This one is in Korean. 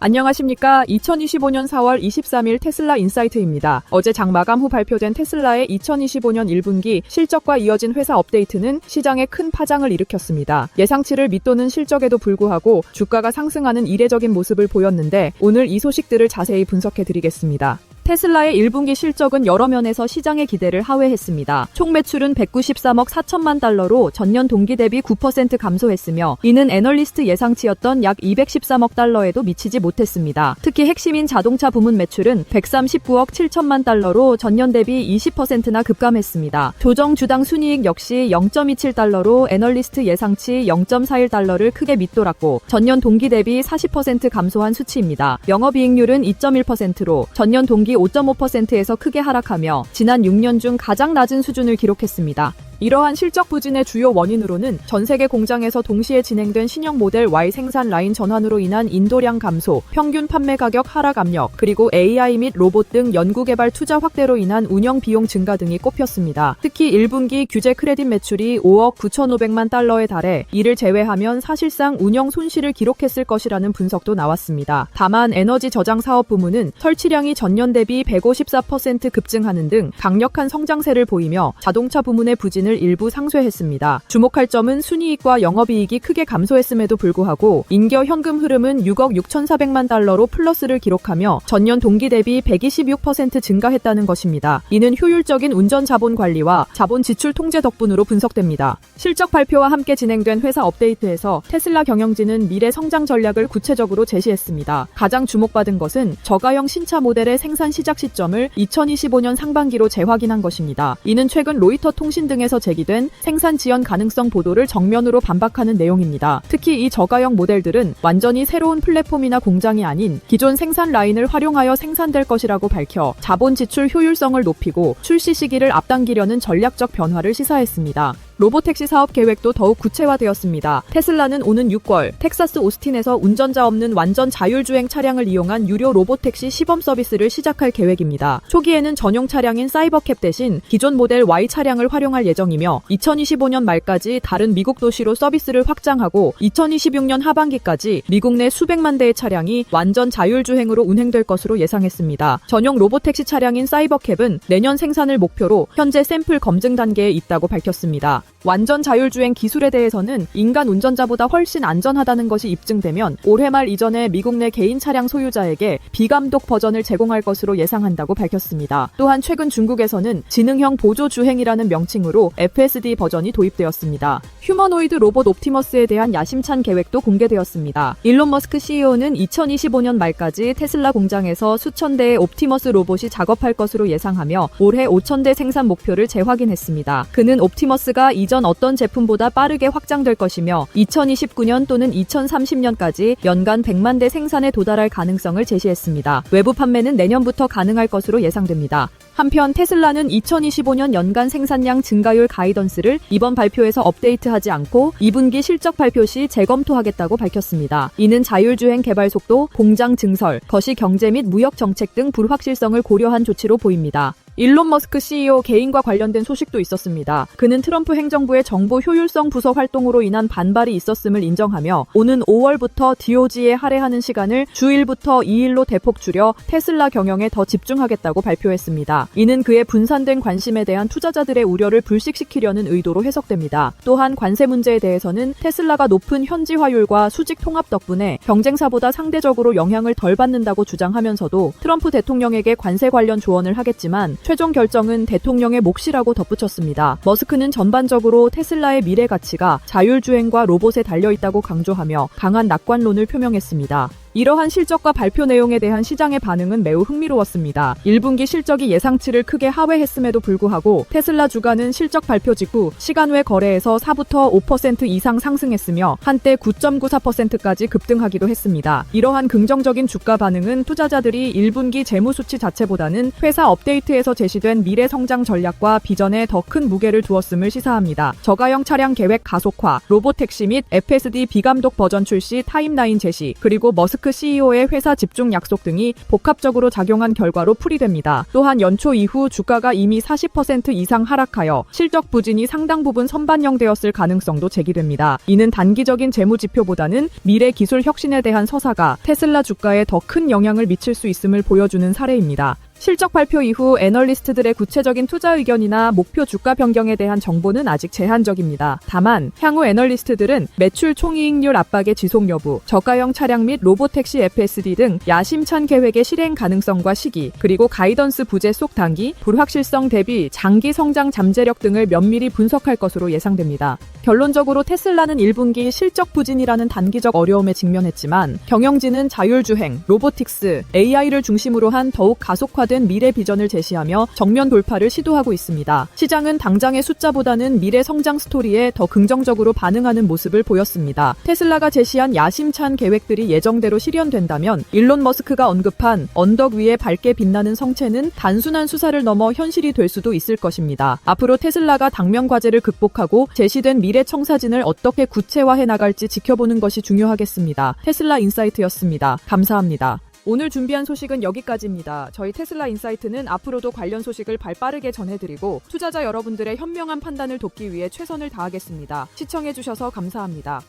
안녕하십니까. 2025년 4월 23일 테슬라 인사이트입니다. 어제 장 마감 후 발표된 테슬라의 2025년 1분기 실적과 이어진 회사 업데이트는 시장에 큰 파장을 일으켰습니다. 예상치를 밑도는 실적에도 불구하고 주가가 상승하는 이례적인 모습을 보였는데 오늘 이 소식들을 자세히 분석해드리겠습니다. 테슬라의 1분기 실적은 여러 면에서 시장의 기대를 하회했습니다. 총 매출은 193억 4천만 달러로 전년 동기 대비 9% 감소했으며 이는 애널리스트 예상치였던 약 213억 달러에도 미치지 못했습니다. 특히 핵심인 자동차 부문 매출은 139억 7천만 달러로 전년 대비 20%나 급감했습니다. 조정 주당 순이익 역시 0.27달러로 애널리스트 예상치 0.41달러를 크게 밑돌았고 전년 동기 대비 40% 감소한 수치입니다. 영업이익률은 2.1%로 전년 동기 5.5%에서 크게 하락하며 지난 6년 중 가장 낮은 수준을 기록했습니다. 이러한 실적 부진의 주요 원인으로는 전 세계 공장에서 동시에 진행된 신형 모델 Y 생산 라인 전환으로 인한 인도량 감소, 평균 판매 가격 하락 압력, 그리고 AI 및 로봇 등 연구개발 투자 확대로 인한 운영 비용 증가 등이 꼽혔습니다. 특히 1분기 규제 크레딧 매출이 5억 9,500만 달러에 달해 이를 제외하면 사실상 운영 손실을 기록했을 것이라는 분석도 나왔습니다. 다만 에너지 저장 사업 부문은 설치량이 전년 대비 154% 급증하는 등 강력한 성장세를 보이며 자동차 부문의 부진을 일부 상쇄했습니다. 주목할 점은 순이익과 영업이익이 크게 감소했음에도 불구하고 인겨 현금 흐름은 6억 6,400만 달러로 플러스를 기록하며 전년 동기 대비 126% 증가했다는 것입니다. 이는 효율적인 운전 자본 관리와 자본 지출 통제 덕분으로 분석됩니다. 실적 발표와 함께 진행된 회사 업데이트에서 테슬라 경영진은 미래 성장 전략을 구체적으로 제시했습니다. 가장 주목받은 것은 저가형 신차 모델의 생산 시작 시점을 2025년 상반기로 재확인한 것입니다. 이는 최근 로이터 통신 등에서 제기된 생산 지연 가능성 보도를 정면으로 반박하는 내용입니다. 특히 이 저가형 모델들은 완전히 새로운 플랫폼이나 공장이 아닌 기존 생산 라인을 활용하여 생산될 것이라고 밝혀 자본 지출 효율성을 높이고 출시 시기를 앞당기려는 전략적 변화를 시사했습니다. 로보택시 사업 계획도 더욱 구체화되었습니다. 테슬라는 오는 6월 텍사스 오스틴에서 운전자 없는 완전 자율주행 차량을 이용한 유료 로보택시 시범 서비스를 시작할 계획입니다. 초기에는 전용 차량인 사이버캡 대신 기존 모델 Y 차량을 활용할 예정이며 2025년 말까지 다른 미국 도시로 서비스를 확장하고 2026년 하반기까지 미국 내 수백만 대의 차량이 완전 자율주행으로 운행될 것으로 예상했습니다. 전용 로보택시 차량인 사이버캡은 내년 생산을 목표로 현재 샘플 검증 단계에 있다고 밝혔습니다. 완전 자율주행 기술에 대해서는 인간 운전자보다 훨씬 안전하다는 것이 입증되면 올해 말 이전에 미국 내 개인 차량 소유자에게 비감독 버전을 제공할 것으로 예상한다고 밝혔습니다. 또한 최근 중국에서는 지능형 보조 주행이라는 명칭으로 FSD 버전이 도입되었습니다. 휴머노이드 로봇 옵티머스에 대한 야심찬 계획도 공개되었습니다. 일론 머스크 CEO는 2025년 말까지 테슬라 공장에서 수천 대의 옵티머스 로봇이 작업할 것으로 예상하며 올해 5,000대 생산 목표를 재확인했습니다. 그는 옵티머스가 이전 어떤 제품보다 빠르게 확장될 것이며 2029년 또는 2030년까지 연간 100만 대 생산에 도달할 가능성을 제시했습니다. 외부 판매는 내년부터 가능할 것으로 예상됩니다. 한편 테슬라는 2025년 연간 생산량 증가율 가이던스를 이번 발표에서 업데이트하지 않고 2분기 실적 발표 시 재검토하겠다고 밝혔습니다. 이는 자율주행 개발 속도, 공장 증설, 거시 경제 및 무역 정책 등 불확실성을 고려한 조치로 보입니다. 일론 머스크 CEO 개인과 관련된 소식도 있었습니다. 그는 트럼프 행정부의 정보 효율성 부서 활동으로 인한 반발이 있었음을 인정하며 오는 5월부터 DOG에 할애하는 시간을 주일부터 2일로 대폭 줄여 테슬라 경영에 더 집중하겠다고 발표했습니다. 이는 그의 분산된 관심에 대한 투자자들의 우려를 불식시키려는 의도로 해석됩니다. 또한 관세 문제에 대해서는 테슬라가 높은 현지화율과 수직 통합 덕분에 경쟁사보다 상대적으로 영향을 덜 받는다고 주장하면서도 트럼프 대통령에게 관세 관련 조언을 하겠지만 최종 결정은 대통령의 몫이라고 덧붙였습니다. 머스크는 전반적으로 테슬라의 미래 가치가 자율주행과 로봇에 달려있다고 강조하며 강한 낙관론을 표명했습니다. 이러한 실적과 발표 내용에 대한 시장의 반응은 매우 흥미로웠습니다. 1분기 실적이 예상치를 크게 하회했음에도 불구하고 테슬라 주가는 실적 발표 직후 시간 외 거래에서 4부터 5% 이상 상승했으며 한때 9.94%까지 급등하기도 했습니다. 이러한 긍정적인 주가 반응은 투자자들이 1분기 재무수치 자체보다는 회사 업데이트에서 제시된 미래 성장 전략과 비전에 더 큰 무게를 두었음을 시사합니다. 저가형 차량 계획 가속화, 로보택시 및 FSD 비감독 버전 출시 타임라인 제시, 그리고 머스크 머스크 CEO의 회사 집중 약속 등이 복합적으로 작용한 결과로 풀이됩니다. 또한 연초 이후 주가가 이미 40% 이상 하락하여 실적 부진이 상당 부분 선반영되었을 가능성도 제기됩니다. 이는 단기적인 재무지표보다는 미래 기술 혁신에 대한 서사가 테슬라 주가에 더 큰 영향을 미칠 수 있음을 보여주는 사례입니다. 실적 발표 이후 애널리스트들의 구체적인 투자 의견이나 목표 주가 변경에 대한 정보는 아직 제한적입니다. 다만 향후 애널리스트들은 매출 총이익률 압박의 지속 여부, 저가형 차량 및 로보택시 FSD 등 야심찬 계획의 실행 가능성과 시기, 그리고 가이던스 부재 속 단기, 불확실성 대비 장기 성장 잠재력 등을 면밀히 분석할 것으로 예상됩니다. 결론적으로 테슬라는 1분기 실적 부진이라는 단기적 어려움에 직면했지만 경영진은 자율주행, 로보틱스, AI를 중심으로 한 더욱 가속화된 미래 비전을 제시하며 정면 돌파를 시도하고 있습니다. 시장은 당장의 숫자보다는 미래 성장 스토리에 더 긍정적으로 반응하는 모습을 보였습니다. 테슬라가 제시한 야심찬 계획들이 예정대로 실현된다면 일론 머스크가 언급한 언덕 위에 밝게 빛나는 성체는 단순한 수사를 넘어 현실이 될 수도 있을 것입니다. 앞으로 테슬라가 당면 과제를 극복하고 제시된 미래 청사진을 어떻게 구체화해 나갈지 지켜보는 것이 중요하겠습니다. 테슬라 인사이트였습니다. 감사합니다. 오늘 준비한 소식은 여기까지입니다. 저희 테슬라 인사이트는 앞으로도 관련 소식을 발빠르게 전해드리고 투자자 여러분들의 현명한 판단을 돕기 위해 최선을 다하겠습니다. 시청해주셔서 감사합니다.